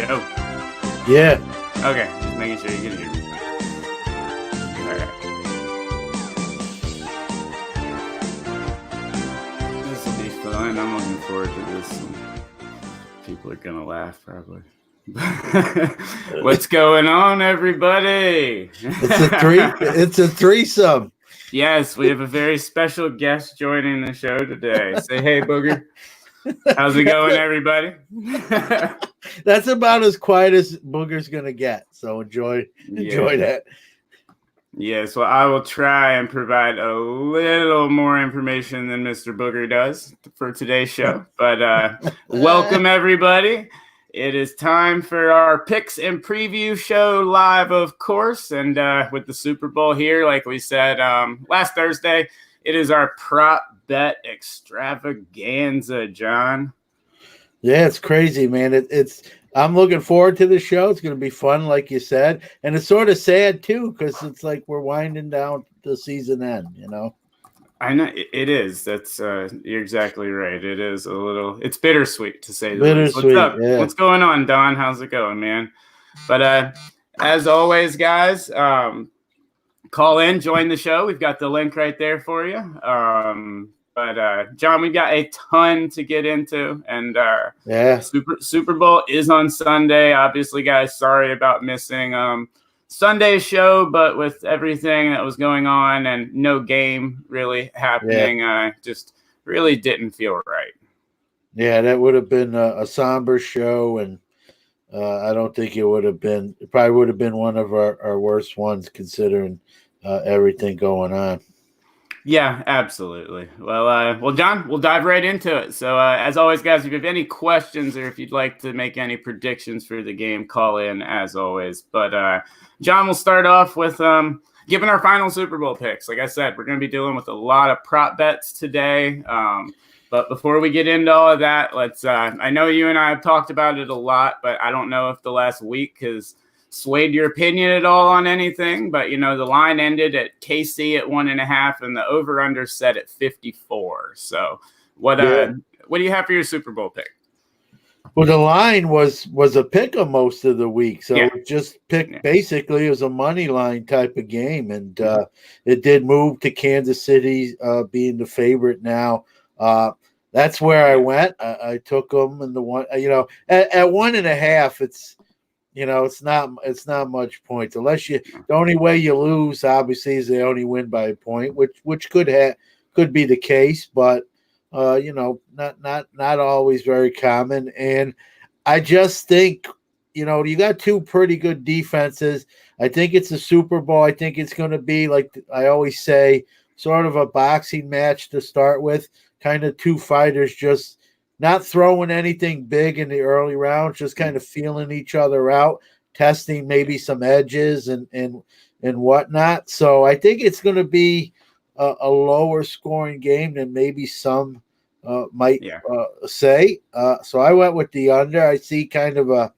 Yo. Yeah. Okay, just making sure you can hear me. All right. This will be fun. I'm looking forward to this. People are gonna laugh probably. What's going on, everybody? It's a threesome. Yes, we have a very special guest joining the show today. Say hey, Booger. How's it going, everybody? That's about as quiet as Booger's gonna get. So enjoy that. Yes, well, I will try and provide a little more information than Mr. Booger does for today's show. But welcome, everybody. It is time for our picks and preview show live, of course. And with the Super Bowl here, like we said last Thursday, it is our prop bet extravaganza, John. Yeah, it's crazy, man. I'm looking forward to the show. It's going to be fun, like you said. And it's sort of sad, too, because it's like we're winding down the season end, you know? I know it is. That's you're exactly right. It is a little. It's bittersweet to say the least. What's up? Yeah. What's going on, Don? How's it going, man? But as always, guys, call in, join the show. We've got the link right there for you. But John, we've got a ton to get into, and Super Bowl is on Sunday. Obviously, guys, sorry about missing Sunday's show, but with everything that was going on and no game really happening, just really didn't feel right. Yeah, that would have been a somber show, and I don't think it would have been. It probably would have been one of our worst ones considering everything going on. Yeah, absolutely. Well, John, we'll dive right into it. So, as always, guys, if you have any questions or if you'd like to make any predictions for the game, call in as always. But, John, we'll start off with giving our final Super Bowl picks. Like I said, we're going to be dealing with a lot of prop bets today. But before we get into all of that, let's I know you and I have talked about it a lot, but I don't know if the last week has swayed your opinion at all on anything, but the line ended at KC at 1.5 and the over-under set at 54. So what do you have for your Super Bowl pick? Well, the line was a pick of most of the week, so it just picked. Yeah. Basically, it was a money line type of game, and it did move to Kansas City being the favorite now. That's where I went. I took them in the one. At 1.5, it's. It's not much points unless the only way you lose obviously is they only win by a point, which could be the case, but not always very common. And I just think you got two pretty good defenses. I think it's a Super Bowl. I think it's going to be, like I always say, sort of a boxing match to start with, kind of two fighters just not throwing anything big in the early rounds, just kind of feeling each other out, testing maybe some edges and whatnot. So I think it's going to be a lower scoring game than maybe some might say. So I went with the under. I see kind of a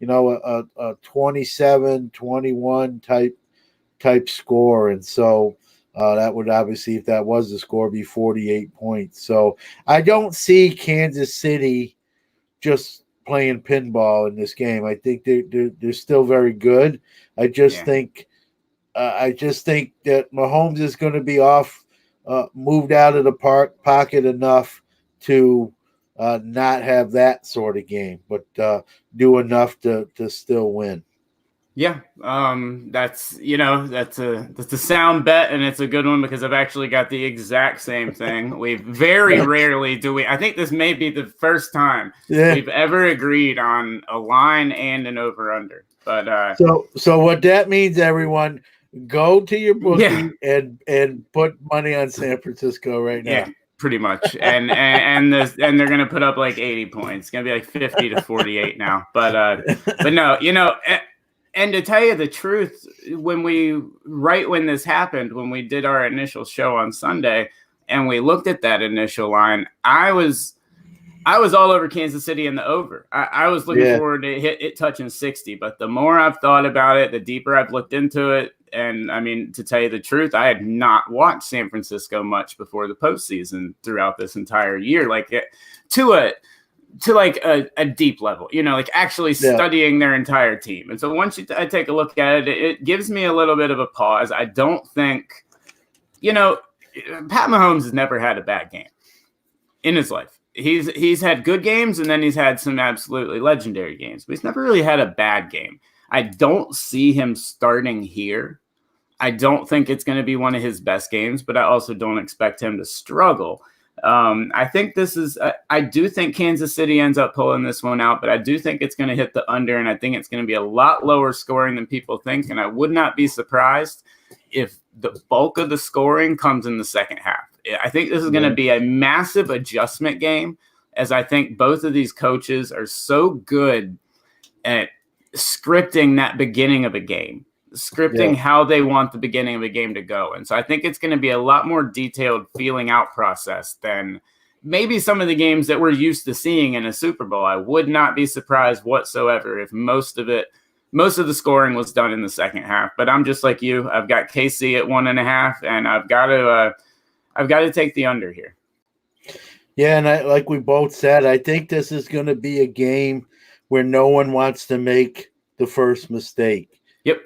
27-21 type score, and so. That would obviously, if that was the score, be 48 points. So I don't see Kansas City just playing pinball in this game. I think they're still very good. I just think that Mahomes is going to be moved out of the pocket enough to not have that sort of game, but do enough to still win. Yeah, that's a sound bet, and it's a good one because I've actually got the exact same thing. We very rarely do we. I think this may be the first time we've ever agreed on a line and an over/under. But so what that means, everyone, go to your bookie and put money on San Francisco right now. Yeah, pretty much, and they're gonna put up like 80 points. It's gonna be like 50-48 now. But no, And to tell you the truth, when this happened, when we did our initial show on Sunday and we looked at that initial line, I was all over Kansas City in the over. I was looking forward to it touching 60, but the more I've thought about it, the deeper I've looked into it. And I mean, to tell you the truth, I had not watched San Francisco much before the postseason throughout this entire year. Like to like a deep level, like actually studying their entire team. And so once I take a look at it, it gives me a little bit of a pause. I don't think, Pat Mahomes has never had a bad game in his life. He's had good games, and then he's had some absolutely legendary games, but he's never really had a bad game. I don't see him starting here. I don't think it's going to be one of his best games, but I also don't expect him to struggle. I think I do think Kansas City ends up pulling this one out, but I do think it's going to hit the under, and I think it's going to be a lot lower scoring than people think. And I would not be surprised if the bulk of the scoring comes in the second half. I think this is going to be a massive adjustment game, as I think both of these coaches are so good at scripting that beginning of a game, scripting how they want the beginning of a game to go. And so I think it's going to be a lot more detailed feeling out process than maybe some of the games that we're used to seeing in a Super Bowl. I would not be surprised whatsoever if most of the scoring was done in the second half. But I'm just like you. I've got KC at 1.5, and I've got to take the under here. Yeah, and like we both said, I think this is going to be a game where no one wants to make the first mistake. Yep.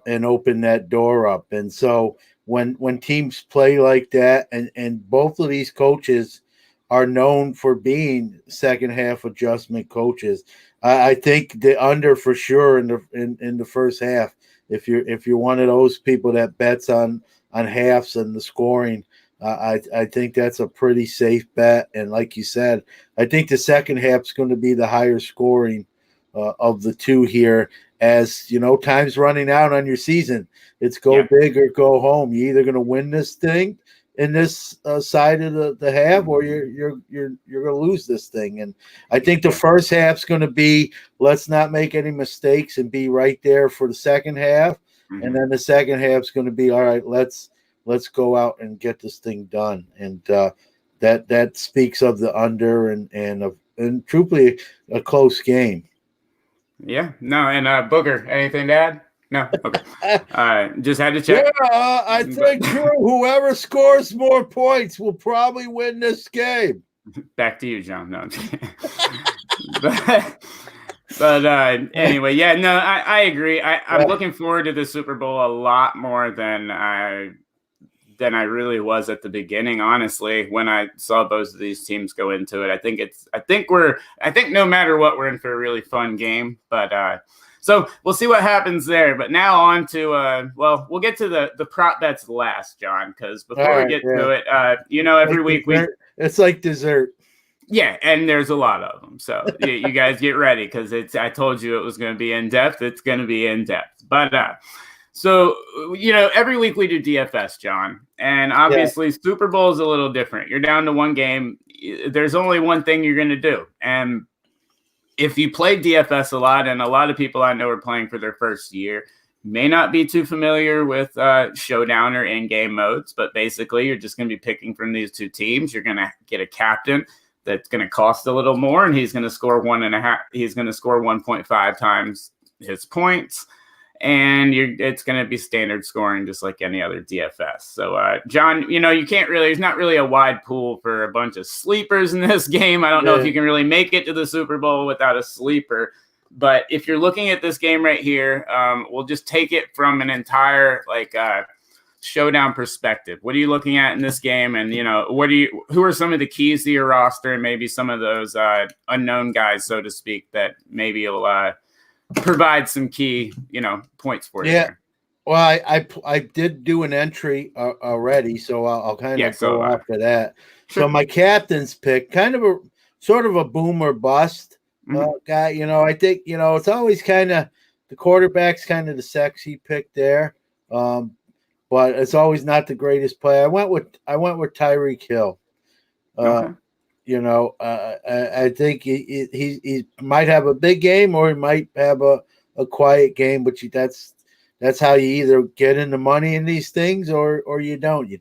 And open that door up. And so when teams play like that, and both of these coaches are known for being second half adjustment coaches, I think the under for sure in the first half. If you're one of those people that bets on halves and the scoring, I think that's a pretty safe bet. And like you said, I think the second half is going to be the higher scoring of the two here. As time's running out on your season. It's go big or go home. You're either going to win this thing in this side of the half, or you're going to lose this thing. And I think the first half's going to be, let's not make any mistakes and be right there for the second half. Mm-hmm. And then the second half's going to be, all right, let's go out and get this thing done. And that speaks of the under and truthfully a close game. Yeah, no, and Booker, anything to add? No, okay. Just had to check. Yeah, I think whoever scores more points will probably win this game. Back to you, John. No, I'm kidding. but anyway, yeah, no, I agree. I'm looking forward to the Super Bowl a lot more than I really was at the beginning, honestly, when I saw both of these teams go into it. I think no matter what, we're in for a really fun game. But so we'll see what happens there. But now on to we'll get to the prop bets last, John, because before we get to it, every week it's like dessert. Yeah, and there's a lot of them. So you guys get ready, because I told you it was going to be in depth. It's going to be in depth. But so, every week we do DFS, John, and obviously Super Bowl is a little different. You're down to one game. There's only one thing you're going to do. And if you play DFS a lot, and a lot of people I know are playing for their first year, may not be too familiar with showdown or in-game modes, but basically you're just going to be picking from these two teams. You're going to get a captain that's going to cost a little more, and he's going to score 1.5. He's going to score 1.5 times his points. And it's going to be standard scoring, just like any other DFS. So, John, you can't really, there's not really a wide pool for a bunch of sleepers in this game. I don't know if you can really make it to the Super Bowl without a sleeper. But if you're looking at this game right here, we'll just take it from an entire showdown perspective. What are you looking at in this game? And, who are some of the keys to your roster, and maybe some of those unknown guys, so to speak, that maybe will provide some key, points for you. Yeah. Well, I did do an entry already, so I'll kind of go after that. Sure. So my captain's pick, kind of a sort of a boom or bust guy. I think it's always kind of the quarterback's kind of the sexy pick there, but it's always not the greatest play. I went with Tyreek Hill. Okay. I think he might have a big game, or he might have a quiet game, but that's how you either get into money in these things or you don't. You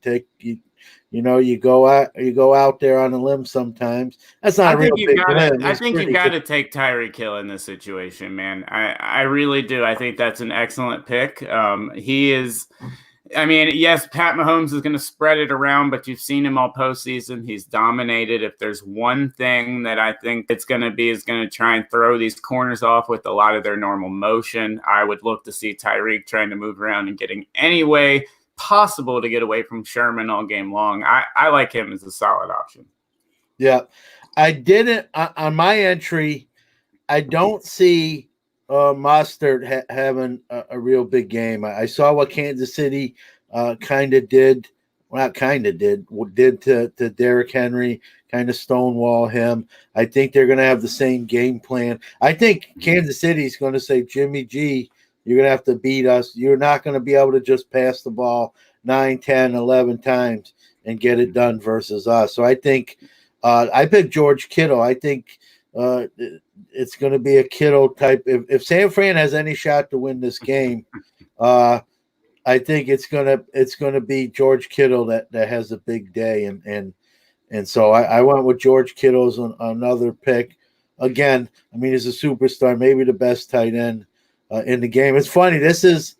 go out there on a limb sometimes. That's not a real big limb. I think you've got to take Tyreek Hill in this situation, man. I really do. I think that's an excellent pick. He is. I mean, yes, Pat Mahomes is going to spread it around, but you've seen him all postseason. He's dominated. If there's one thing that I think it's going to be is going to try and throw these corners off with a lot of their normal motion. I would look to see Tyreek trying to move around and getting any way possible to get away from Sherman all game long. I like him as a solid option. Yeah. I didn't on my entry. I don't see Mostert having a real big game. I saw what Kansas City kind of did. Well, not kind of did to Derrick Henry, kind of stonewall him. I think they're going to have the same game plan. I think Kansas City is going to say, Jimmy G, you're going to have to beat us. You're not going to be able to just pass the ball 9, 10, 11 times and get it done versus us. So I think I picked George Kittle. I think it's going to be a Kittle type. If San Fran has any shot to win this game, I think it's gonna be George Kittle that has a big day, and so I went with George Kittle's another pick. Again, I mean, he's a superstar, maybe the best tight end in the game. It's funny. This is,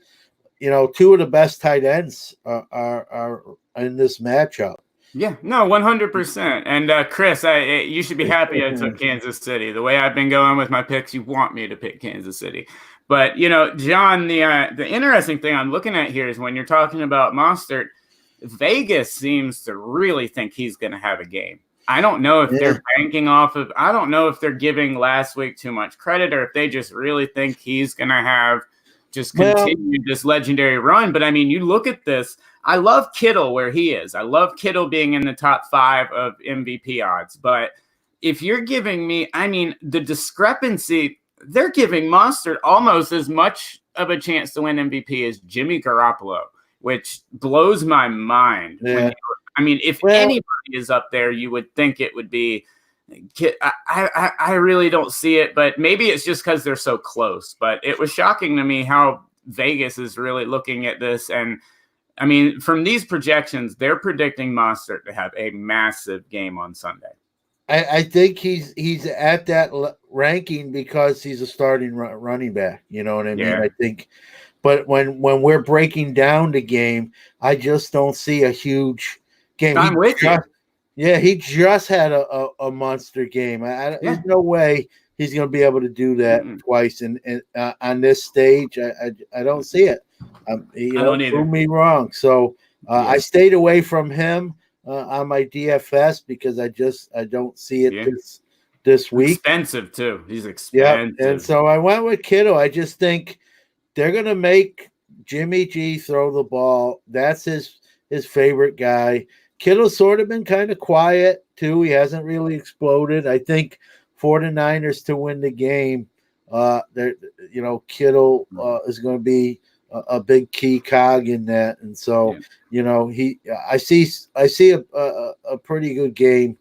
two of the best tight ends are in this matchup. Yeah, no, 100%. And Chris, you should be happy I took Kansas City. The way I've been going with my picks, you want me to pick Kansas City. But, John, the interesting thing I'm looking at here is when you're talking about Mostert, Vegas seems to really think he's going to have a game. I don't know if they're banking off of – I don't know if they're giving last week too much credit or if they just really think he's going to have just continued this legendary run. But, I mean, you look at this – I love Kittle where he is. I love Kittle being in the top 5 of MVP odds. But if you're giving me, I mean, the discrepancy, they're giving Mostert almost as much of a chance to win MVP as Jimmy Garoppolo, which blows my mind. Yeah. If anybody is up there, you would think it would be. I really don't see it, but maybe it's just because they're so close. But it was shocking to me how Vegas is really looking at this. And I mean, from these projections, they're predicting Mostert to have a massive game on Sunday. I think he's at that ranking because he's a starting running back. You know what I mean? Yeah. I think, but when we're breaking down the game, I just don't see a huge game. I'm with you. Yeah, he just had a monster game. There's no way he's going to be able to do that twice. And on this stage, I don't see it. I don't either. Prove me wrong. So I stayed away from him on my DFS because I don't see it this week. Expensive too. He's expensive. Yeah, and so I went with Kittle. I just think they're gonna make Jimmy G throw the ball. That's his favorite guy. Kittle's sort of been kind of quiet too. He hasn't really exploded. I think for the Niners to win the game, Kittle is going to be a big key cog in that, and so I see a pretty good game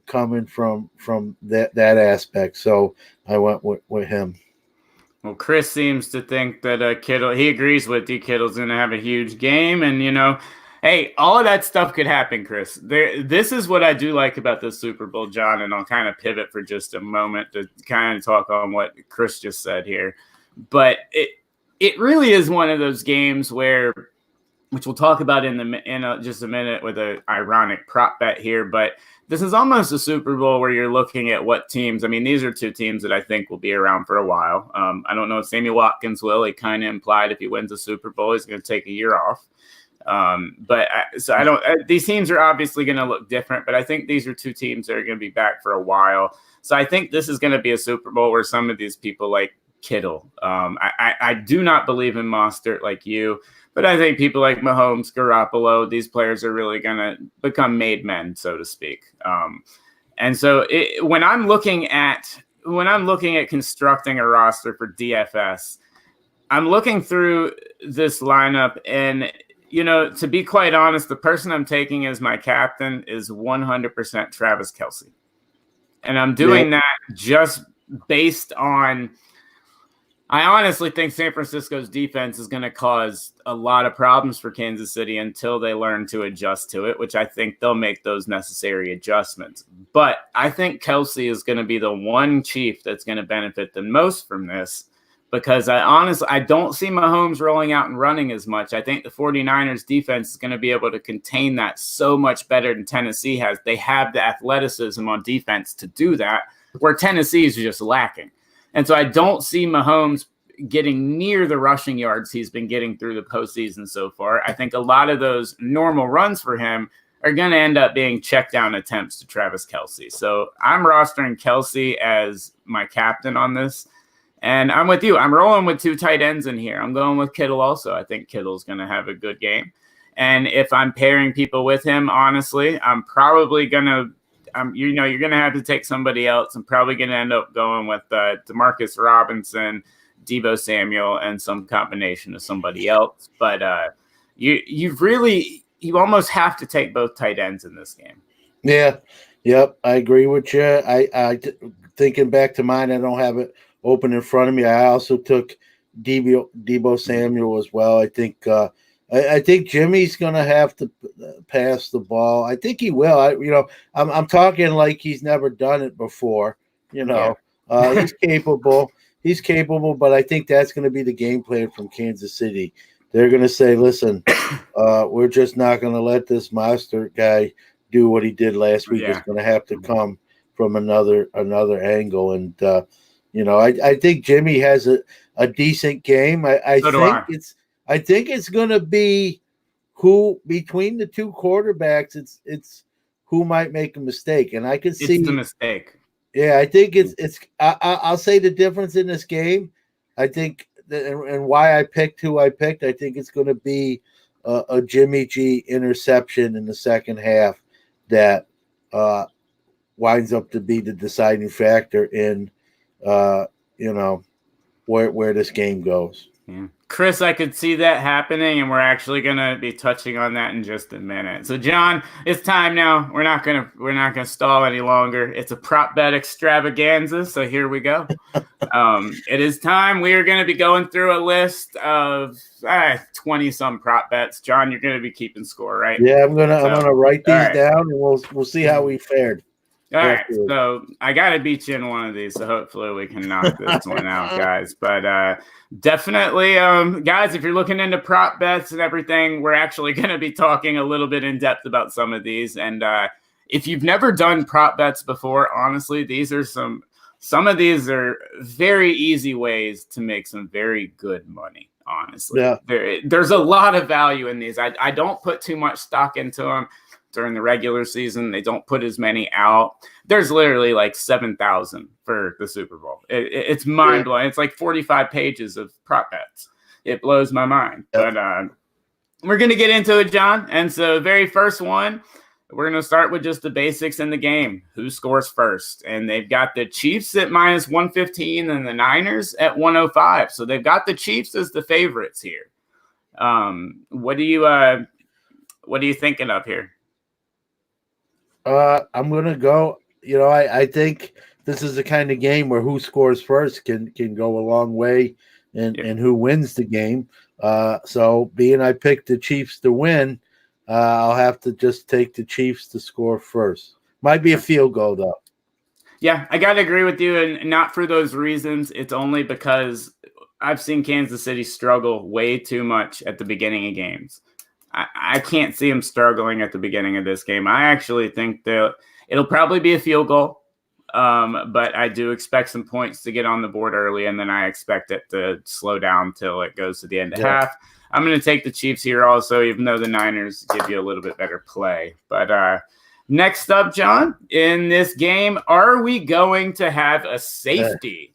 coming from that aspect. So I went with him. Well, Chris seems to think that Kittle, he agrees with you. Kittle's going to have a huge game, and hey, all of that stuff could happen, Chris. This is what I do like about the Super Bowl, John, and I'll kind of pivot for just a moment to kind of talk on what Chris just said here. But it really is one of those games where, which we'll talk about in just a minute with an ironic prop bet here, but this is almost a Super Bowl where you're looking at what teams. I mean, these are two teams that I think will be around for a while. I don't know if Sammy Watkins will. He kind of implied if he wins the Super Bowl, he's going to take a year off. These teams are obviously going to look different, but I think these are two teams that are going to be back for a while. So I think this is going to be a Super Bowl where some of these people like Kittle. I do not believe in Mostert like you, but I think people like Mahomes, Garoppolo, these players are really going to become made men, so to speak. And so when I'm looking at constructing a roster for DFS, I'm looking through this lineup and, to be quite honest, the person I'm taking as my captain is 100% Travis Kelce. And I'm doing that just based on, I honestly think San Francisco's defense is going to cause a lot of problems for Kansas City until they learn to adjust to it, which I think they'll make those necessary adjustments. But I think Kelce is going to be the one Chief that's going to benefit the most from this. because I don't see Mahomes rolling out and running as much. I think the 49ers defense is going to be able to contain that so much better than Tennessee has. They have the athleticism on defense to do that, where Tennessee is just lacking. And so I don't see Mahomes getting near the rushing yards he's been getting through the postseason so far. I think a lot of those normal runs for him are going to end up being check down attempts to Travis Kelce. So I'm rostering Kelce as my captain on this. And I'm with you. I'm rolling with 2 tight ends in here. I'm going with Kittle also. I think Kittle's going to have a good game. And if I'm pairing people with him, honestly, I'm probably going to, you're going to have to take somebody else. I'm probably going to end up going with Demarcus Robinson, Deebo Samuel, and some combination of somebody else. But you almost have to take both tight ends in this game. Yeah. Yep. I agree with you. I thinking back to mine, I don't have it open in front of me. I also took Deebo Samuel as well. I think Jimmy's going to have to pass the ball. I think he will. I'm talking like he's never done it before. He's capable. He's capable, but I think that's going to be the game plan from Kansas City. They're going to say, listen, we're just not going to let this monster guy do what he did last week. It's going to have to come from another angle. And, I think Jimmy has a decent game. I think it's going to be who between the 2 quarterbacks, it's who might make a mistake. And I can see the mistake. Yeah, I think I'll say the difference in this game. I think and why I picked who I picked, I think it's going to be a Jimmy G interception in the second half that winds up to be the deciding factor in, where this game goes. Yeah. Chris, I could see that happening, and we're actually going to be touching on that in just a minute. So, John, it's time now. We're not gonna stall any longer. It's a prop bet extravaganza. So here we go. It is time. We are going to be going through a list of 20 some prop bets. John, you're going to be keeping score, right? Yeah, I'm gonna write these down, and we'll see how we fared. All right, so I got to beat you in one of these, so hopefully we can knock this one out, guys. But definitely, guys, if you're looking into prop bets and everything, we're actually going to be talking a little bit in depth about some of these. And if you've never done prop bets before, honestly, these are some of these are very easy ways to make some very good money, honestly. Yeah. There's a lot of value in these. I don't put too much stock into them. During the regular season, they don't put as many out. There's literally like 7,000 for the Super Bowl. It's mind blowing. It's like 45 pages of prop bets. It blows my mind. Yep. But we're going to get into it, John. And so very first one, we're going to start with just the basics in the game. Who scores first? And they've got the Chiefs at minus 115 and the Niners at 105. So they've got the Chiefs as the favorites here. What are you thinking of here? I'm going to go, I think this is the kind of game where who scores first can go a long way and who wins the game. So being I picked the Chiefs to win, I'll have to just take the Chiefs to score first. Might be a field goal, though. Yeah, I got to agree with you, and not for those reasons. It's only because I've seen Kansas City struggle way too much at the beginning of games. I can't see him struggling at the beginning of this game. I actually think that it'll probably be a field goal, but I do expect some points to get on the board early, and then I expect it to slow down till it goes to the end of half. I'm going to take the Chiefs here also, even though the Niners give you a little bit better play. But next up, John, in this game, are we going to have a safety?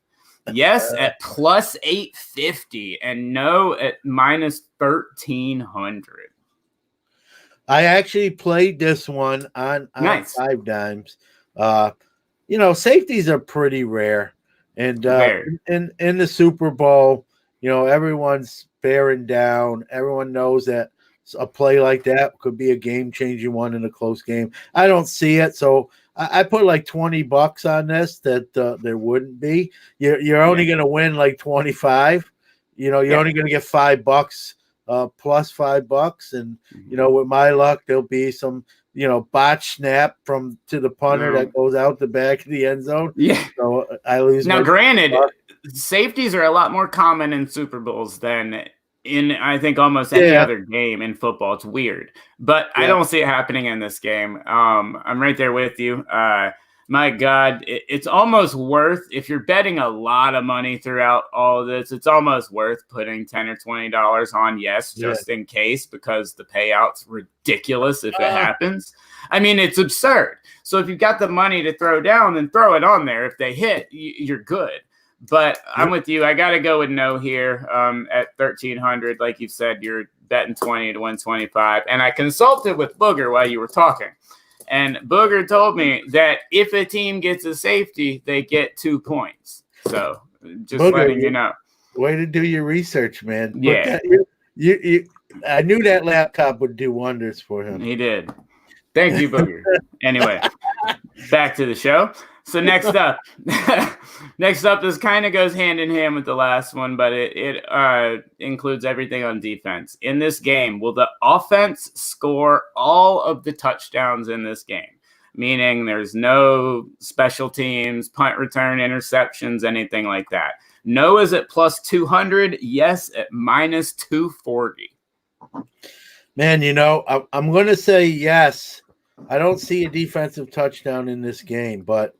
Yes, at plus 850, and no at minus 1,300. I actually played this one on nice. 5 dimes. Safeties are pretty rare. And in the Super Bowl, everyone's bearing down. Everyone knows that a play like that could be a game-changing one in a close game. I don't see it, so I put like $20 on this that there wouldn't be. You're only going to win like 25. You're only going to get $5. Plus $5, and with my luck, there'll be some botch snap to the punter that goes out the back of the end zone. Yeah, so I lose. Now, granted, safeties are a lot more common in Super Bowls than in, I think, almost any other game in football. It's weird, but I don't see it happening in this game. I'm right there with you. My God, it's almost worth, if you're betting a lot of money throughout all of this, it's almost worth putting $10 or $20 on just in case, because the payout's ridiculous if it happens. I mean, it's absurd. So if you've got the money to throw down, then throw it on there. If they hit, you're good. But I'm with you. I got to go with no here at 1,300. Like you said, you're betting 20 to win 25. And I consulted with Booger while you were talking. And Booger told me that if a team gets a safety, they get 2 points. So just Booger, letting you know. Way to do your research, man. Yeah. I knew that laptop would do wonders for him. He did. Thank you, Booger. Anyway, back to the show. So next up, this kind of goes hand in hand with the last one, but it includes everything on defense. In this game, will the offense score all of the touchdowns in this game? Meaning there's no special teams, punt return, interceptions, anything like that. No is at plus 200. Yes at minus 240. Man, I'm going to say yes. I don't see a defensive touchdown in this game, but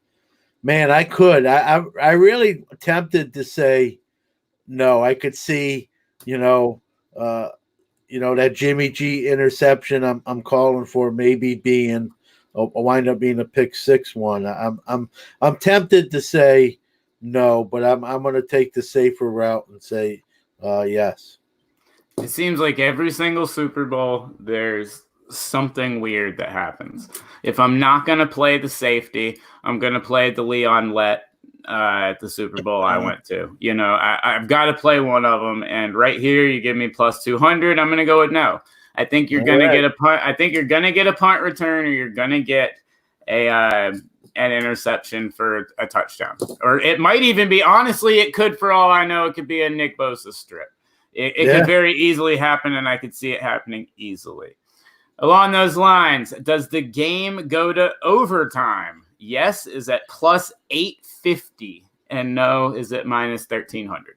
man, I could. I really tempted to say no. I could see, that Jimmy G interception I'm calling for maybe being wind up being a pick 6 one. I'm tempted to say no, but I'm going to take the safer route and say yes. It seems like every single Super Bowl there's something weird that happens. If I'm not going to play the safety, I'm going to play the Leon Lett at the Super Bowl I went to. I've got to play one of them. And right here, you give me plus 200. I'm going to go with no. I think you're going to get a punt. I think you're going to get a punt return, or you're going to get an interception for a touchdown. Or it might even be, honestly, it could, for all I know, it could be a Nick Bosa strip. It could very easily happen, and I could see it happening easily. Along those lines, does the game go to overtime? Yes is at plus 850, and no is at minus 1,300.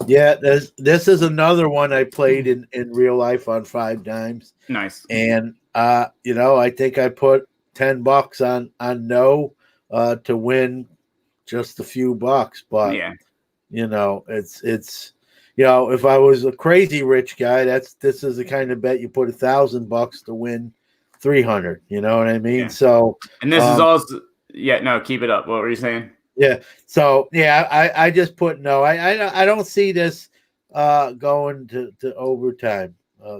Yeah, this is another one I played in real life on 5 dimes. Nice. And I think I put $10 on no to win just a few bucks, but it's if I was a crazy rich guy, this is the kind of bet you put $1,000 to win 300. You know what I mean? Yeah. So, and this is also keep it up. What were you saying? Yeah. So I just put no. I don't see this going to overtime. I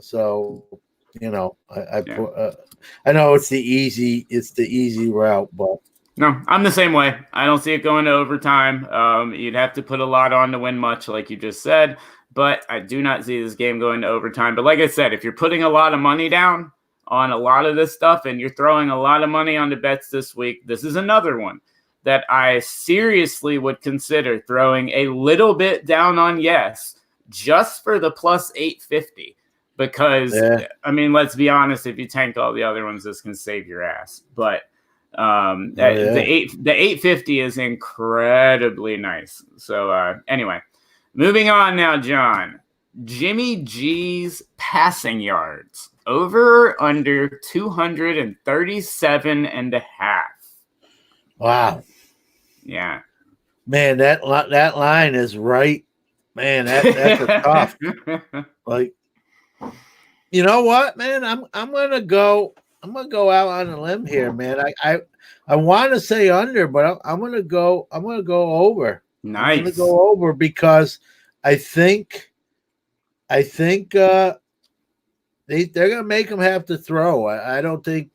know it's the easy route, but. No, I'm the same way. I don't see it going to overtime. You'd have to put a lot on to win much, like you just said. But I do not see this game going to overtime. But like I said, if you're putting a lot of money down on a lot of this stuff and you're throwing a lot of money on the bets this week, this is another one that I seriously would consider throwing a little bit down on yes, just for the plus 850. Because, let's be honest, if you tank all the other ones, this can save your ass. But the 850 is incredibly nice. So anyway, moving on now, John. Jimmy G's passing yards over or under 237 and a half. Wow. Yeah. Man, that line is right. Man, that's a tough. Like, you know what, man? I'm gonna go out on a limb here, man. I want to say under, but I'm gonna go over. Nice. I'm gonna go over because I think they're gonna make them have to throw. I don't think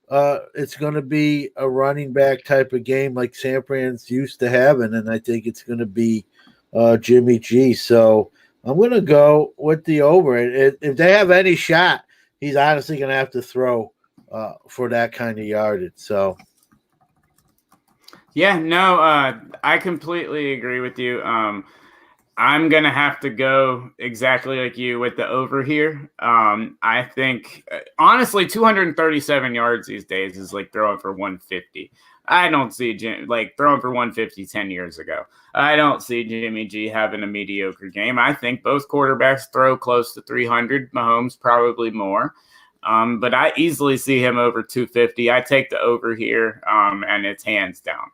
it's gonna be a running back type of game like San Fran's used to having, and I think it's gonna be Jimmy G. So I'm gonna go with the over. If they have any shot, he's honestly gonna have to throw for that kind of yardage. So I completely agree with you. I'm gonna have to go exactly like you with the over here. I think honestly 237 yards these days is like throwing for 150. I don't see throwing for 150 10 years ago. I don't see Jimmy G having a mediocre game. I think both quarterbacks throw close to 300. Mahomes probably more. But I easily see him over 250. I take the over here, and it's hands down.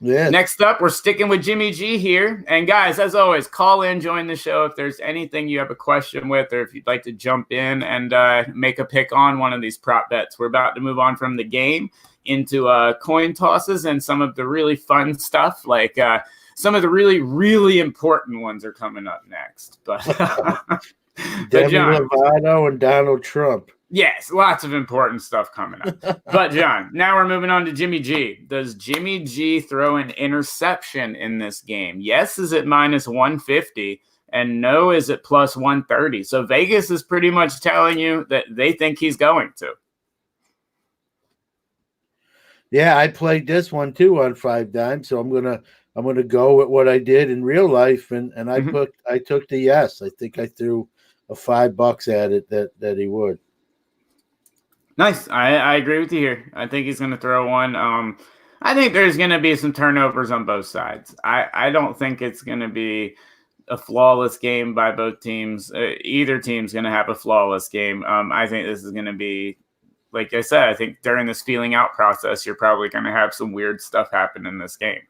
Yeah. Next up, we're sticking with Jimmy G here. And guys, as always, call in, join the show if there's anything you have a question with, or if you'd like to jump in and make a pick on one of these prop bets. We're about to move on from the game into coin tosses and some of the really fun stuff, like some of the really, really important ones are coming up next. But Demi John, Lovato and Donald Trump. Yes, lots of important stuff coming up. But, John, now we're moving on to Jimmy G. Does Jimmy G throw an interception in this game? Yes is at minus 150, and no is at plus 130. So Vegas is pretty much telling you that they think he's going to. Yeah, I played this one too on 5 Dimes, so I'm gonna go with what I did in real life, and I took the yes. I think I threw a $5 at it that he would. Nice. I agree with you here. I think he's going to throw one. I think there's going to be some turnovers on both sides. I don't think it's going to be a flawless game by both teams. Either team's going to have a flawless game. I think this is going to be, like I said, I think during this feeling out process, you're probably going to have some weird stuff happen in this game.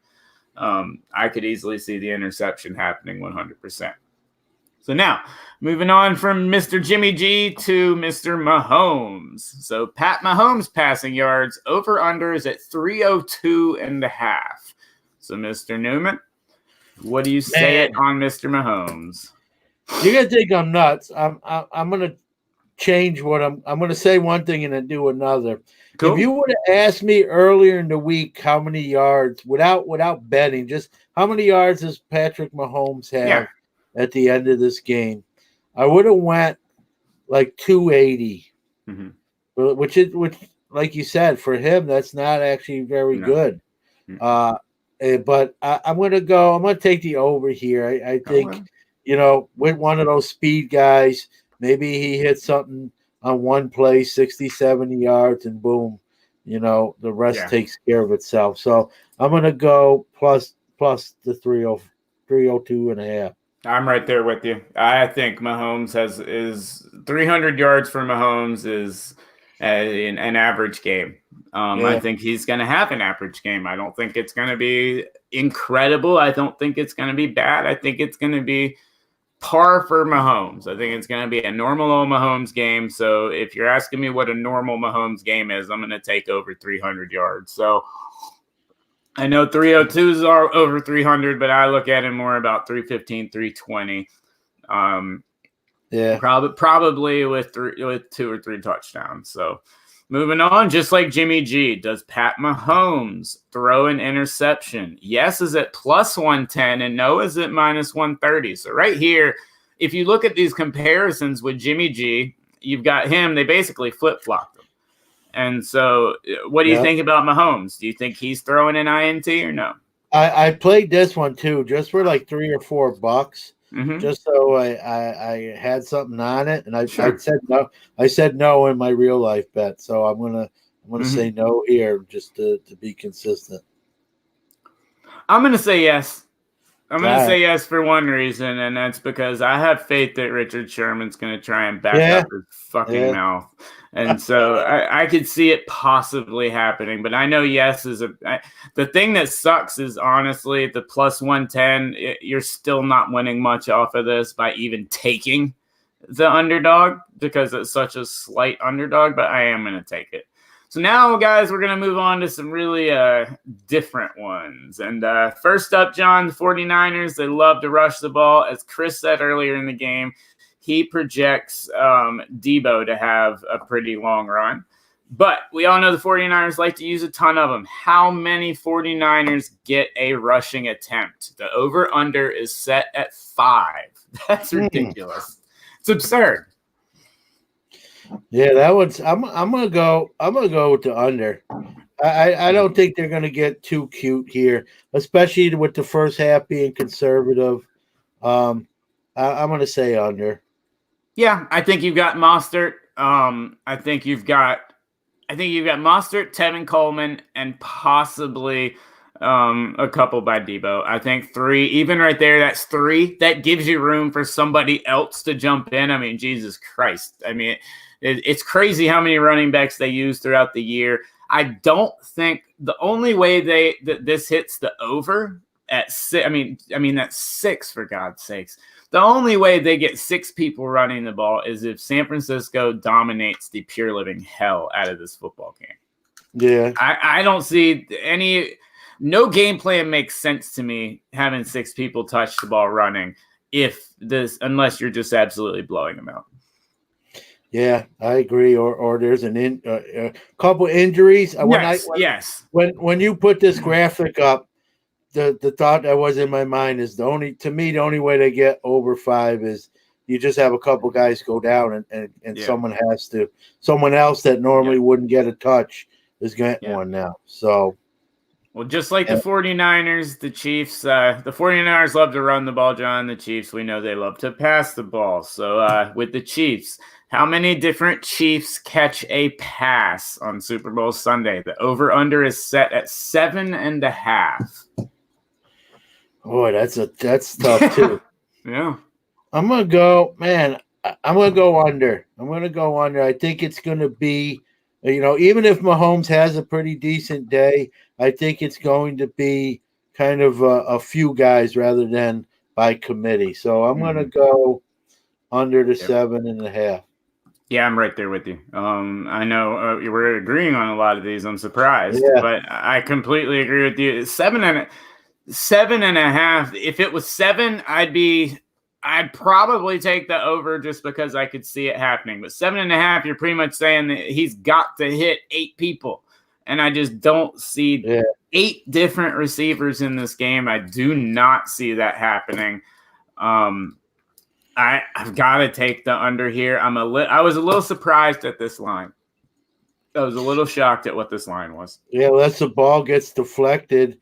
I could easily see the interception happening 100%. So now, moving on from Mr. Jimmy G to Mr. Mahomes. So Pat Mahomes passing yards over unders at 302.5. So Mr. Newman, what do you say on Mr. Mahomes? You're gonna think I'm nuts. I'm gonna change what I'm gonna say one thing and then do another. Cool. If you would have asked me earlier in the week how many yards without betting, just how many yards does Patrick Mahomes have at the end of this game, I would have went like 280, which like you said, for him that's not actually very good. But I'm gonna take the over here. I think with one of those speed guys, maybe he hits something on one play, 60, 70 yards, and boom, the rest takes care of itself. So I'm gonna go plus the 302.5. I'm right there with you. I think Mahomes is 300 yards for Mahomes is an average game. I think he's going to have an average game. I don't think it's going to be incredible. I don't think it's going to be bad. I think it's going to be par for Mahomes. I think it's going to be a normal old Mahomes game. So if you're asking me what a normal Mahomes game is, I'm going to take over 300 yards. So I know 302s are over 300, but I look at it more about 315, 320. Probably with 2 or 3 touchdowns. So moving on, just like Jimmy G, does Pat Mahomes throw an interception? Yes is at plus 110 and no is at minus 130. So right here, if you look at these comparisons with Jimmy G, you've got him. They basically flip-flopped him. And so what do you think about Mahomes? Do you think he's throwing an INT or no? I played this one too, just for like $3 or $4, just so I had something on it. And I said no. I said no in my real life bet. So I'm gonna say no here just to be consistent. I'm gonna say yes. I'm going to say yes for one reason, and that's because I have faith that Richard Sherman's going to try and back up his fucking mouth. And so I could see it possibly happening, but I know yes is the thing that sucks is honestly the plus 110, you're still not winning much off of this by even taking the underdog because it's such a slight underdog, but I am going to take it. So now, guys, we're going to move on to some really different ones. And first up, John, the 49ers, they love to rush the ball. As Chris said earlier in the game, he projects Debo to have a pretty long run. But we all know the 49ers like to use a ton of them. How many 49ers get a rushing attempt? The over-under is set at 5. That's ridiculous. It's absurd. Yeah, that one's. I'm gonna go with the under. I don't think they're gonna get too cute here, especially with the first half being conservative. I'm gonna say under. Yeah, I think you've got Mostert. I think you've got I think you've got Mostert, Tevin Coleman, and possibly a couple by Debo. I think 3, even right there, that's 3. That gives you room for somebody else to jump in. I mean, Jesus Christ. I mean, it's crazy how many running backs they use throughout the year. I don't think the only way this hits the over at 6. I mean that's 6 for God's sakes. The only way they get 6 people running the ball is if San Francisco dominates the pure living hell out of this football game. Yeah, I don't see no game plan makes sense to me having 6 people touch the ball running unless you're just absolutely blowing them out. Yeah, I agree. Or there's a couple injuries. Yes. When you put this graphic up, the thought that was in my mind is the only way they get over 5 is you just have a couple guys go down and someone else that normally wouldn't get a touch is getting one now. So. Well, just like the 49ers, the Chiefs, the 49ers love to run the ball, John. The Chiefs, we know they love to pass the ball. So with the Chiefs, how many different Chiefs catch a pass on Super Bowl Sunday? The over-under is set at 7.5. Boy, that's tough too. Yeah. I'm going to go under. I'm going to go under. I think it's going to be, even if Mahomes has a pretty decent day, I think it's going to be kind of a few guys rather than by committee. So I'm going to go under the 7.5. Yeah, I'm right there with you. I know we're agreeing on a lot of these. I'm surprised, but I completely agree with you. 7.5. If it was 7, I'd probably take the over just because I could see it happening. But 7.5, you're pretty much saying that he's got to hit 8 people. And I just don't see 8 different receivers in this game. I do not see that happening. I've got to take the under here. I was a little surprised at this line. I was a little shocked at what this line was. Yeah, unless the ball gets deflected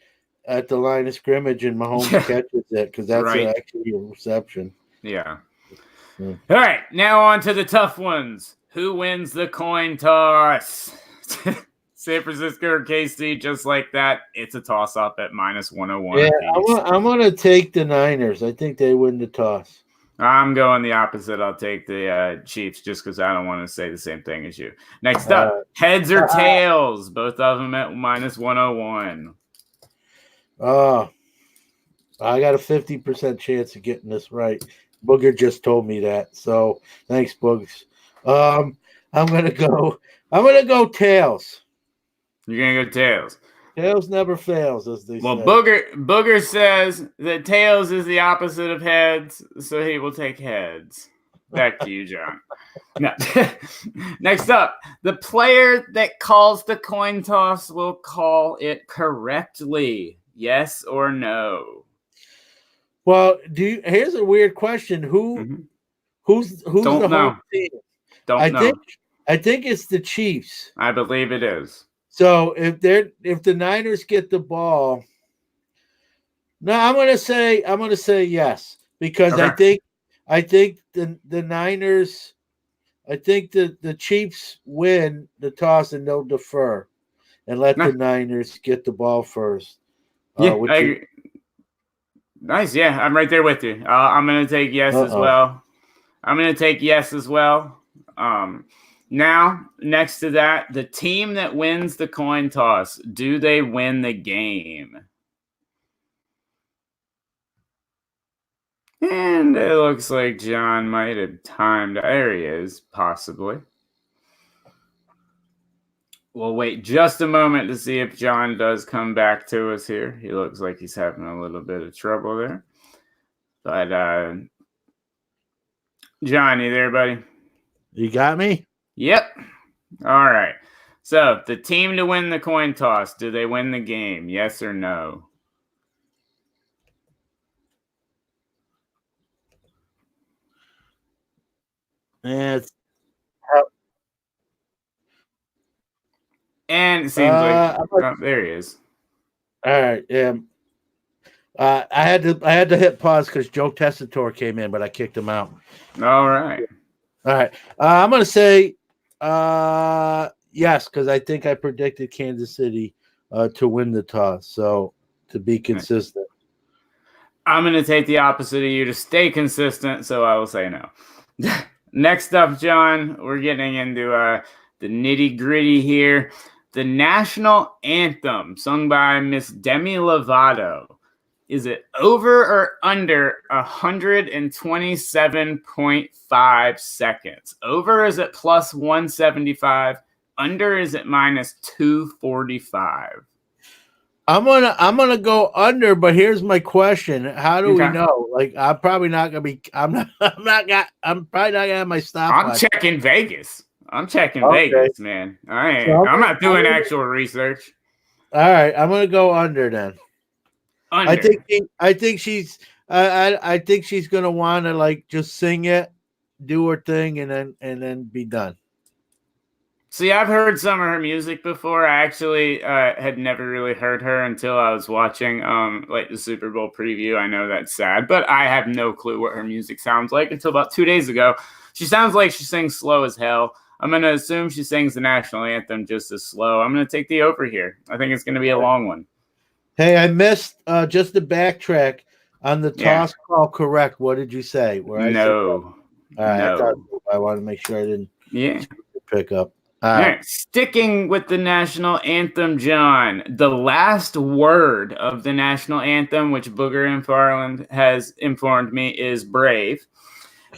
at the line of scrimmage and Mahomes catches it, because that's actually a reception. Yeah. All right, now on to the tough ones. Who wins the coin toss? San Francisco or KC, just like that. It's a toss-up at -101. Yeah, I'm going to take the Niners. I think they win the toss. I'm going the opposite. I'll take the Chiefs just because I don't want to say the same thing as you. Next up, heads or tails? Both of them at -101. I got a 50% chance of getting this right. Booger just told me that. So thanks, Boogs. I'm going to go tails. You're going to go tails. Tails never fails, as they say. Well, Booger says that tails is the opposite of heads, so he will take heads. Back to you, John. No. Next up, the player that calls the coin toss will call it correctly. Yes or no? Well, here's a weird question. Who's Don't the know. home team? Don't know. I think it's the Chiefs. I believe it is. So if the Niners get the ball, no, I'm gonna say yes, because I think the Niners, I think the Chiefs win the toss and they'll defer and let the Niners get the ball first. Yeah, nice. Yeah, I'm right there with you. I'm gonna take yes as well. Now, next to that, the team that wins the coin toss, do they win the game? And it looks like John might have timed. There he is, possibly. We'll wait just a moment to see if John does come back to us here. He looks like he's having a little bit of trouble there. But, John, you there, buddy? You got me? Yep. All right. So the team to win the coin toss, do they win the game? Yes or no? And it seems like there he is. All right. Yeah. I had to hit pause because Joe Tessitore came in, but I kicked him out. All right. All right. I'm gonna say yes, because I think I predicted Kansas City to win the toss. So to be consistent. I'm going to take the opposite of you to stay consistent, so I will say no. Next up, John, we're getting into the nitty-gritty here. The national anthem sung by Miss Demi Lovato. Is it over or under 127.5 seconds? Over is it plus 175? Under is it minus 245? I'm gonna go under, but here's my question: how do we know? Like, I'm probably not gonna be. I'm probably not gonna have my stopwatch. I'm checking Vegas. Vegas, man. All right, so I'm not doing actual research. All right, I'm gonna go under then. Under. I think she's gonna want to like just sing it, do her thing, and then be done. See, I've heard some of her music before. I actually had never really heard her until I was watching like the Super Bowl preview. I know that's sad, but I have no clue what her music sounds like until about 2 days ago. She sounds like she sings slow as hell. I'm going to assume she sings the national anthem just as slow. I'm going to take the over here. I think it's going to be a long one. Hey, I missed just the backtrack on the toss call. Correct. What did you say? No. All right, I want to make sure I didn't pick up. All right. Sticking with the national anthem, John, the last word of the national anthem, which Booger and Farland has informed me, is brave.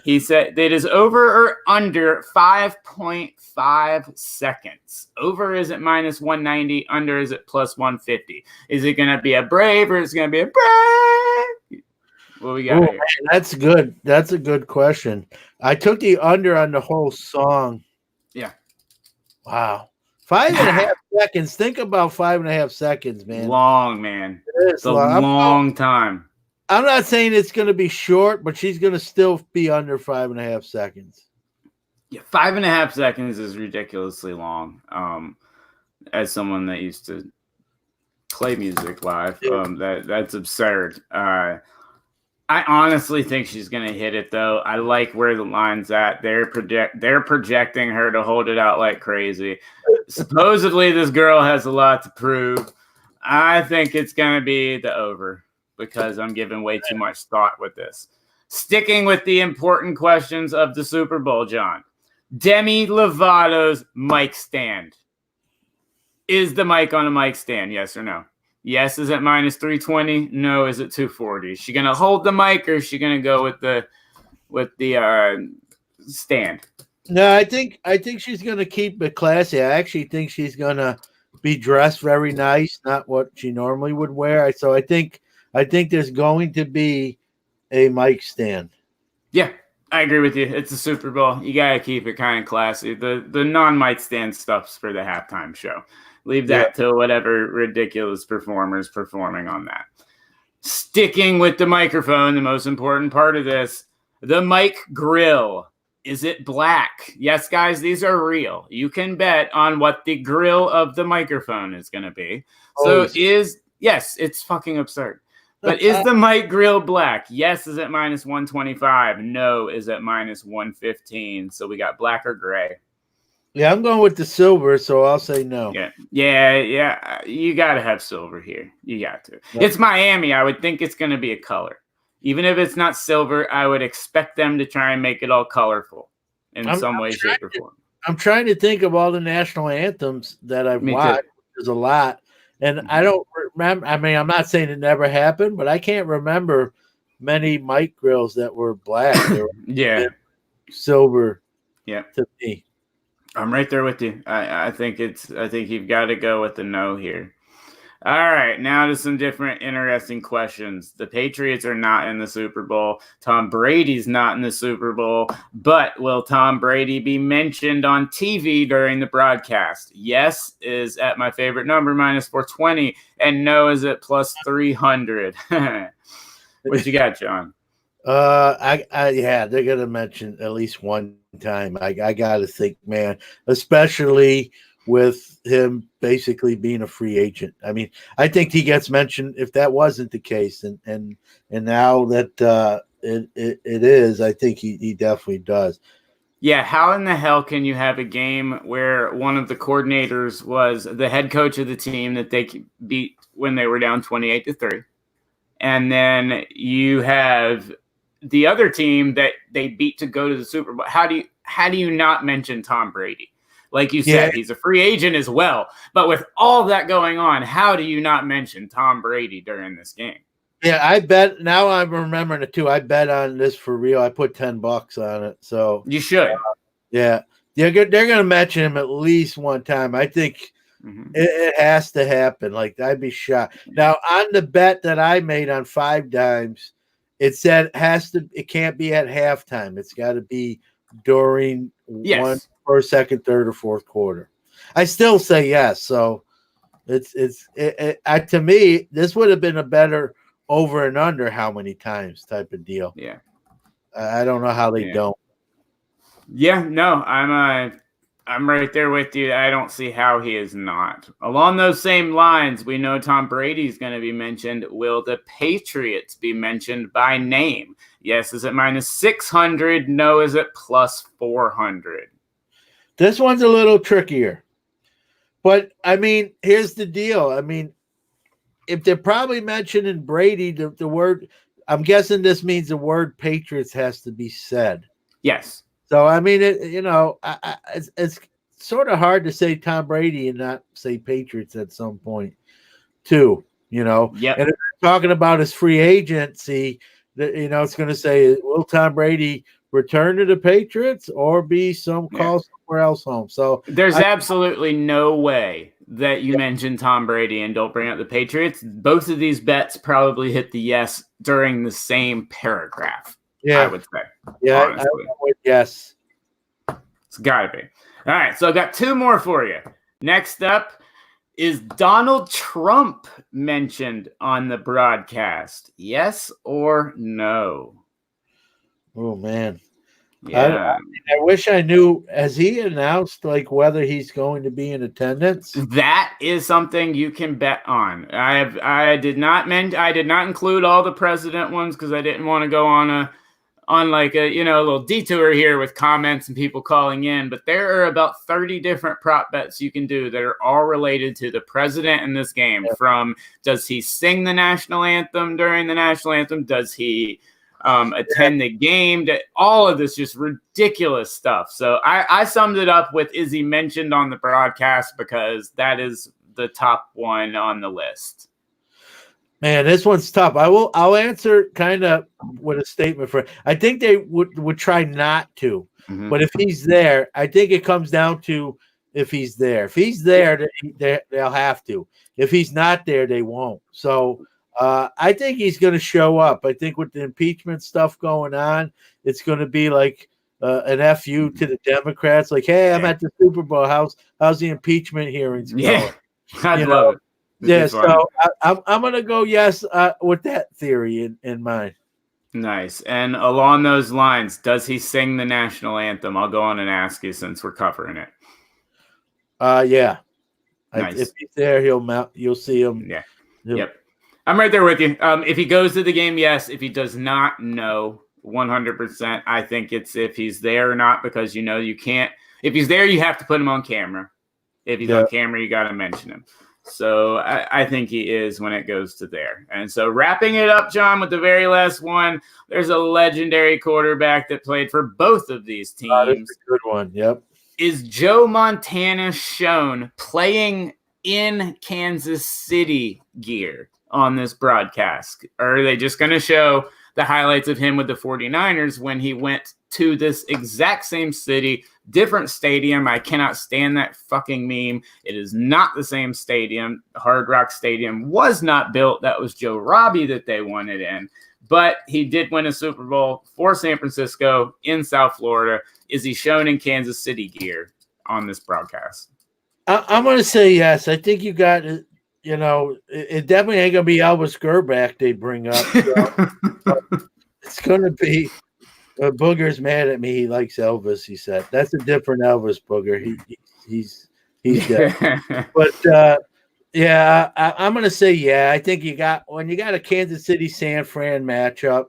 He said it is over or under 5.5 seconds. Over is at minus 190. Under is at plus 150. Is it going to be a brave or is it going to be a brave? What we got here? Man, that's good. That's a good question. I took the under on the whole song. Yeah. Wow. 5.5 seconds. Think about 5.5 seconds, man. Long, man. It's a long time. I'm not saying it's going to be short, but she's going to still be under 5.5 seconds. Yeah, 5.5 seconds is ridiculously long. As someone that used to play music live, that's absurd. I honestly think she's going to hit it, though. I like where the line's at. They're projecting her to hold it out like crazy. Supposedly, this girl has a lot to prove. I think it's going to be the over because I'm giving way too much thought with this. Sticking with the important questions of the Super Bowl, John. Demi Lovato's mic stand. Is the mic on a mic stand, yes or no? Yes, is it minus 320? No, is it 240? Is she gonna hold the mic or is she gonna go with the stand? No, I think she's gonna keep it classy. I actually think she's gonna be dressed very nice, not what she normally would wear. So I think there's going to be a mic stand. Yeah, I agree with you. It's a Super Bowl. You gotta keep it kind of classy. The non-mic stand stuff's for the halftime show. Leave that to whatever ridiculous performer's performing on that. Sticking with the microphone, the most important part of this, the mic grill. Is it black? Yes, guys, these are real. You can bet on what the grill of the microphone is going to be. So yes, it's fucking absurd. But is the mic grill black? Yes, is it minus 125? No, is it minus 115? So we got black or gray. Yeah, I'm going with the silver, so I'll say no. Yeah. You got to have silver here. You got to. Yeah. It's Miami. I would think it's going to be a color. Even if it's not silver, I would expect them to try and make it all colorful in some way, shape, or form. I'm trying to think of all the national anthems that I've watched. There's a lot. And I don't remember. I mean, I'm not saying it never happened, but I can't remember many mic grills that were black. They were silver. Yeah. To me. I'm right there with you. I think you've got to go with the no here. All right, now to some different interesting questions. The Patriots are not in the Super Bowl. Tom Brady's not in the Super Bowl, but will Tom Brady be mentioned on TV during the broadcast? Yes is at my favorite number, minus 420, and no is at plus 300. What you got, John? They're gonna mention at least one time. I gotta think, man, especially with him basically being a free agent. I mean, I think he gets mentioned if that wasn't the case, and now that it is, I think he definitely does. Yeah, how in the hell can you have a game where one of the coordinators was the head coach of the team that they beat when they were down 28-3, and then you have the other team that they beat to go to the Super Bowl? How do you not mention Tom Brady? Like you said, he's a free agent as well. But with all that going on, how do you not mention Tom Brady during this game? Yeah, I bet now I'm remembering it too. I bet on this for real. I put $10 on it. So you should. Yeah. They're going to mention him at least one time. I think it has to happen. Like, I'd be shocked. Now, on the bet that I made on 5 dimes, it said it can't be at halftime. It's got to be during one first, second, third, or fourth quarter. I still say yes. So to me, this would have been a better over and under how many times type of deal. Yeah. I don't know how they don't. Yeah, no, I'm right there with you. I don't see how he is not. Along those same lines, we know Tom Brady is going to be mentioned. Will the Patriots be mentioned by name? Yes, is it -600? No, is it +400? This one's a little trickier. But, I mean, here's the deal. I mean, if they're probably mentioning Brady, the word, I'm guessing this means the word Patriots has to be said. Yes. So, I mean, it's sort of hard to say Tom Brady and not say Patriots at some point, too, Yep. And if they're talking about his free agency, it's going to say, will Tom Brady return to the Patriots or be call somewhere else home? So there's absolutely no way that you mention Tom Brady and don't bring up the Patriots. Both of these bets probably hit the yes during the same paragraph. Yeah, I would say. Yeah, honestly. I would, yes. It's got to be. All right, so I've got 2 more for you. Next up, is Donald Trump mentioned on the broadcast? Yes or no? Oh, man. Yeah. I wish I knew. Has he announced whether he's going to be in attendance? That is something you can bet on. I did not include all the president ones because I didn't want to go on a little detour here with comments and people calling in, but there are about 30 different prop bets you can do that are all related to the president in this game. From does he sing the national anthem during the national anthem? Does he attend the game? All of this just ridiculous stuff. So I summed it up with, is he mentioned on the broadcast? Because that is the top one on the list. Man, this one's tough. I'll answer kind of with a statement for it. I think they would try not to. But if he's there, I think it comes down to if he's there. If he's there, they'll have to. If he's not there, they won't. So I think he's going to show up. I think with the impeachment stuff going on, it's going to be like an FU to the Democrats. Like, hey, I'm at the Super Bowl. How's the impeachment hearings going? Yeah, I'd love it. Yeah, so I'm going to go yes with that theory in mind. Nice. And along those lines, does he sing the national anthem? I'll go on and ask you since we're covering it. Yeah. Nice. If he's there, you'll see him. Yeah. Yep. I'm right there with you. If he goes to the game, yes. If he does not, no. 100%. I think it's if he's there or not, because you can't. If he's there, you have to put him on camera. If he's on camera, you got to mention him. So I think he is when it goes to there. And so wrapping it up, John, with the very last one, there's a legendary quarterback that played for both of these teams. That's a good one. Yep. Is Joe Montana shown playing in Kansas City gear on this broadcast? Or are they just going to show the highlights of him with the 49ers when he went to this exact same city, different stadium? I cannot stand that fucking meme. It is not the same stadium. Hard Rock Stadium was not built. That was Joe Robbie that they won it in. But he did win a Super Bowl for San Francisco in South Florida. Is he shown in Kansas City gear on this broadcast? I'm going to say yes. I think you got, it definitely ain't going to be Elvis Gerback they bring up. It's going to be Booger's mad at me. He likes Elvis, he said. That's a different Elvis, Booger. He's dead. But, yeah, I'm going to say yeah. I think when you got a Kansas City San Fran matchup,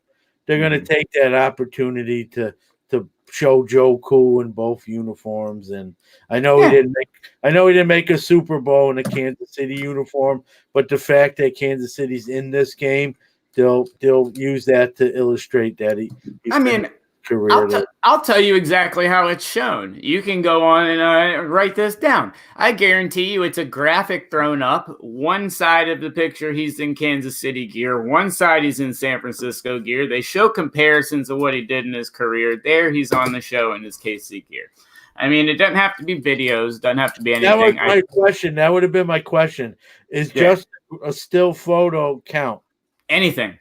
they're going to take that opportunity to to show Joe cool in both uniforms. And I know Yeah. he didn't make a Super Bowl in a Kansas City uniform, but the fact that Kansas City's in this game, they'll use that to illustrate that he I mean, finished his career there. I'll tell you exactly how it's shown. You can go on and write this down. I guarantee you it's a graphic thrown up. One side of the picture, he's in Kansas City gear. One side, he's in San Francisco gear. They show comparisons of what he did in his career. There, he's on the show in his KC gear. I mean, it doesn't have to be videos. Doesn't have to be anything. That was my question. That would have been my question. Is just a still photo count? Anything.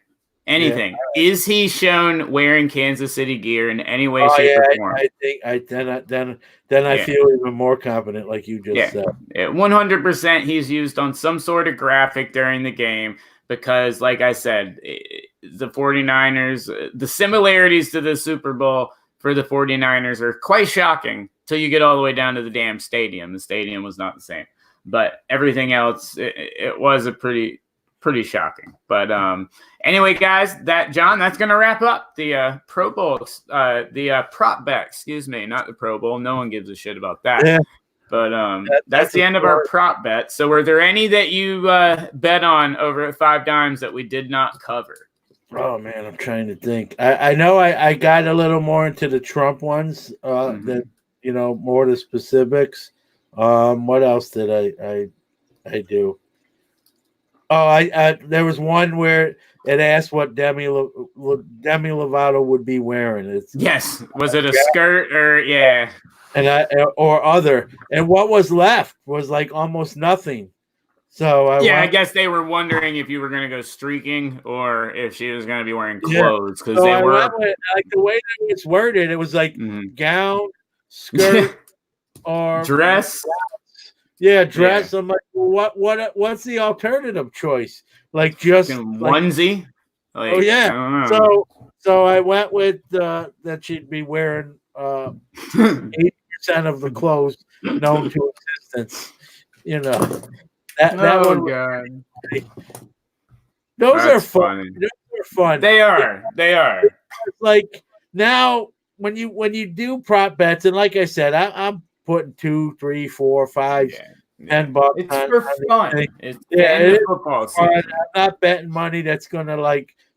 Yeah. Is he shown wearing Kansas City gear in any way, shape, or form? I think then I feel even more confident, like you just said. 100%. He's used on some sort of graphic during the game because, like I said, the 49ers, the similarities to the Super Bowl for the 49ers are quite shocking till you get all the way down to the damn stadium. The stadium was not the same, but everything else, it was a pretty shocking. But anyway, guys, that's going to wrap up the Pro Bowl, the prop bet, excuse me, not the Pro Bowl. No one gives a shit about that. Yeah. But that's the end of our prop bet. So were there any that you bet on over at 5 Dimes that we did not cover? Oh, man, I'm trying to think. I know I got a little more into the Trump ones that, more the specifics. What else did I do? Oh, there was one where it asked what Demi Lovato would be wearing. Yes, was it a skirt or and or other? And what was left was like almost nothing. So I guess they were wondering if you were going to go streaking or if she was going to be wearing clothes because they were like the way that it's worded. It was like gown, skirt, or dress. Yeah, dress. Yeah. I'm like, what's the alternative choice? Like just onesie? Like, oh yeah. So I went with that she'd be wearing 80% of the clothes known to existence. That one. God. Those are fun. Those are fun. They are. It's like now when you do prop bets, and like I said, I'm putting 2, 3, 4, 5, $10. It's for fun. It's football season. I'm not betting money that's gonna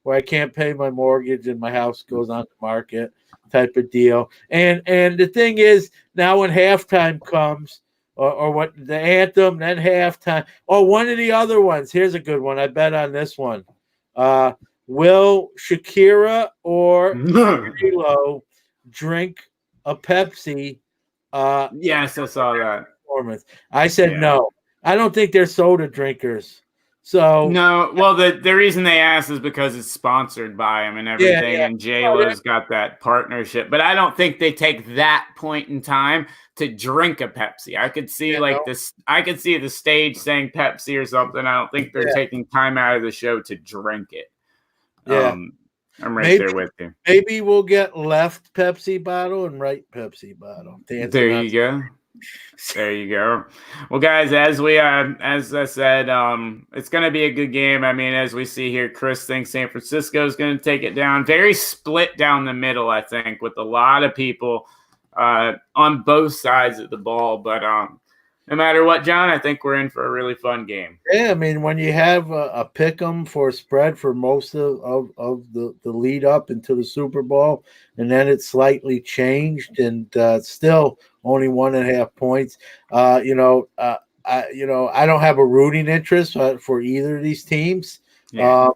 where I can't pay my mortgage and my house goes on the market type of deal. And the thing is, now when halftime comes, or what the anthem, then halftime. Oh, one of the other ones. Here's a good one. I bet on this one. Will Shakira or J-Lo drink a Pepsi? Yes, I saw that. I said no. I don't think they're soda drinkers. So no, well, the reason they asked is because it's sponsored by them and everything, and J-Lo's got that partnership. But I don't think they take that point in time to drink a Pepsi. I could see this. I could see the stage saying Pepsi or something. I don't think they're taking time out of the show to drink it. Yeah. I'm right there with you. Maybe we'll get left Pepsi bottle and right Pepsi bottle. There you go. There you go. Well, guys, as I said, it's going to be a good game. I mean, as we see here, Chris thinks San Francisco is going to take it down. Very split down the middle, I think, with a lot of people on both sides of the ball. But no matter what, John, I think we're in for a really fun game. Yeah, I mean, when you have a pick 'em for a spread for most of the lead up into the Super Bowl, and then it slightly changed, and still only 1.5 points. I don't have a rooting interest for either of these teams. Yeah.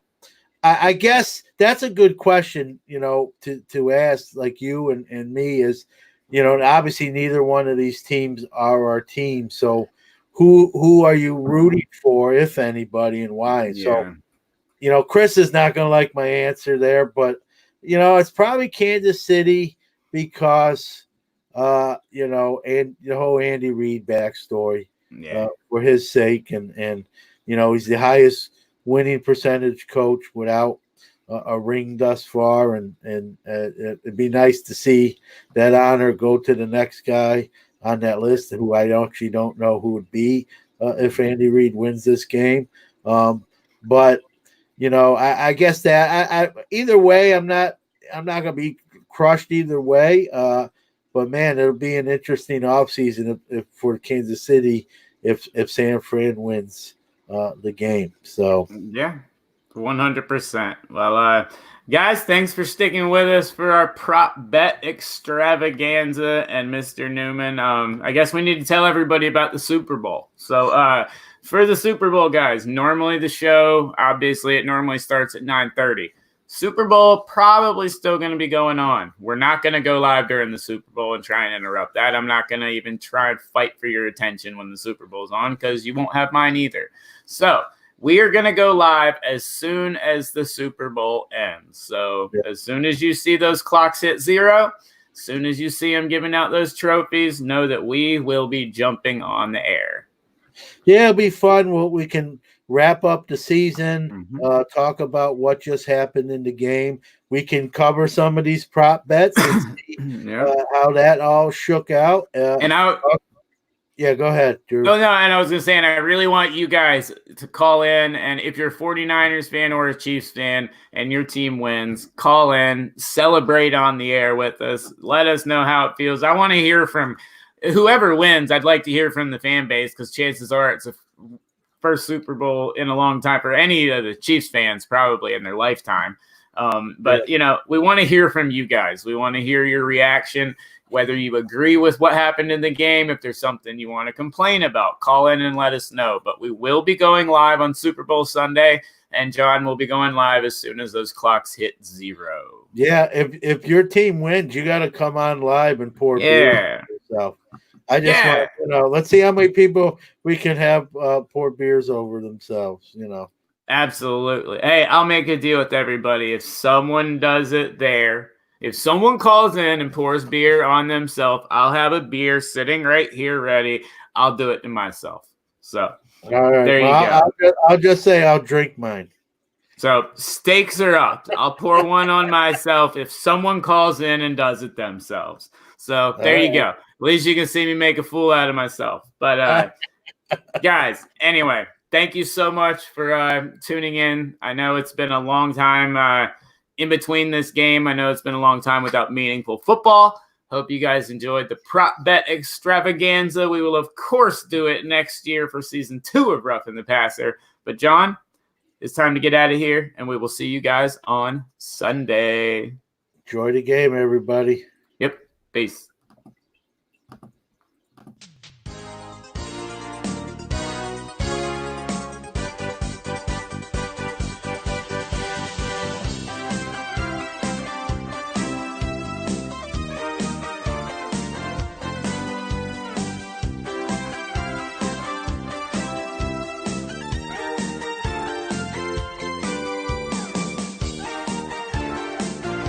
I guess that's a good question, to ask, like you and me, is, obviously neither one of these teams are our team. So who are you rooting for, if anybody, and why? Yeah. So, Chris is not going to like my answer there, but, it's probably Kansas City because, and the whole Andy Reid backstory for his sake. And he's the highest winning percentage coach without a ring thus far, and it'd be nice to see that honor go to the next guy on that list, who I actually don't know who would be if Andy Reid wins this game. But I guess that I either way, I'm not going to be crushed either way. But man, it'll be an interesting offseason if for Kansas City if San Fran wins the game. So Yeah, 100%. Well, guys, thanks for sticking with us for our prop bet extravaganza and Mr. Newman. I guess we need to tell everybody about the Super Bowl. So for the Super Bowl, guys, normally the show, obviously, it normally starts at 9:30. Super Bowl probably still going to be going on. We're not going to go live during the Super Bowl and try and interrupt that. I'm not going to even try and fight for your attention when the Super Bowl's on because you won't have mine either. So we are going to go live as soon as the Super Bowl ends. So as soon as you see those clocks hit 0, as soon as you see them giving out those trophies, know that we will be jumping on the air. Yeah, it'll be fun. We can wrap up the season, talk about what just happened in the game. We can cover some of these prop bets and see how that all shook out. Yeah, go ahead, Drew. Oh, no, and I was going to say, and I really want you guys to call in, and if you're a 49ers fan or a Chiefs fan and your team wins, call in, celebrate on the air with us. Let us know how it feels. I want to hear from whoever wins. I'd like to hear from the fan base because chances are it's a first Super Bowl in a long time for any of the Chiefs fans, probably in their lifetime. But, we want to hear from you guys. We want to hear your reaction, whether you agree with what happened in the game. If there's something you want to complain about, call in and let us know. But we will be going live on Super Bowl Sunday, and John will be going live as soon as those clocks hit 0. Yeah, if your team wins, you got to come on live and pour beer on yourself. I just want, let's see how many people we can have pour beers over themselves, Absolutely. Hey, I'll make a deal with everybody. If someone does it there, if someone calls in and pours beer on themselves, I'll have a beer sitting right here ready. I'll do it to myself. So there you go. I'll just say I'll drink mine. So stakes are up. I'll pour one on myself if someone calls in and does it themselves. So there you go. At least you can see me make a fool out of myself. But guys, anyway, thank you so much for tuning in. I know it's been a long time in between this game. I know it's been a long time without meaningful football. Hope you guys enjoyed the prop bet extravaganza. We will, of course, do it next year for season 2 of Roughing the Passer. But, John, it's time to get out of here, and we will see you guys on Sunday. Enjoy the game, everybody. Yep. Peace.